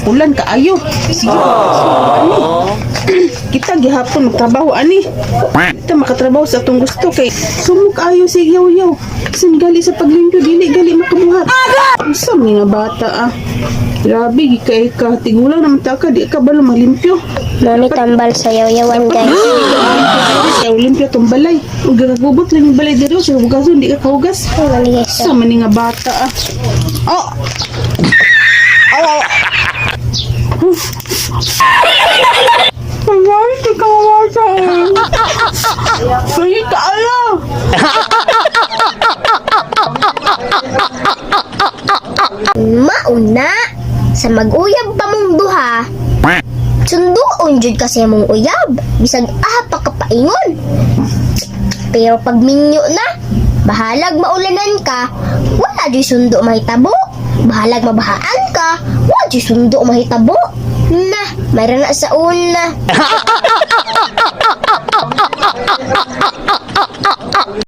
ulan kaayo. Sige. Ani. Kita gihapon magtrabaho ani. Kita makatrabaho sa atong gusto kay sumuk ayo si yaw-yaw. Sin gali sa paglimpyo dili gali makabuhat. Unsa mi nga bata ah. Grabe gikay ka tigulang naman ta ka di ka balo malimpyo. Mami tambal sa yaw-yawan guys. Sa limpyo tong balay. Ug gagubot lang yung balay dito sa hugason di ka kahugas. Mali guys. Sa man nga bata ah. Oh. Ay, di ka mawasa eh. Kaya ka ala. Mauna sa mag-uyab pa mong duha. Sunduon jud kasi mong uyab. Bisag pa kapaingon. Pero pag minyo na, bahalag maulanan ka, wala jud sundo mahitabo. Bahalag mabahaan ka, wala jud sundo mahitabo. Na, mayroon na sa una.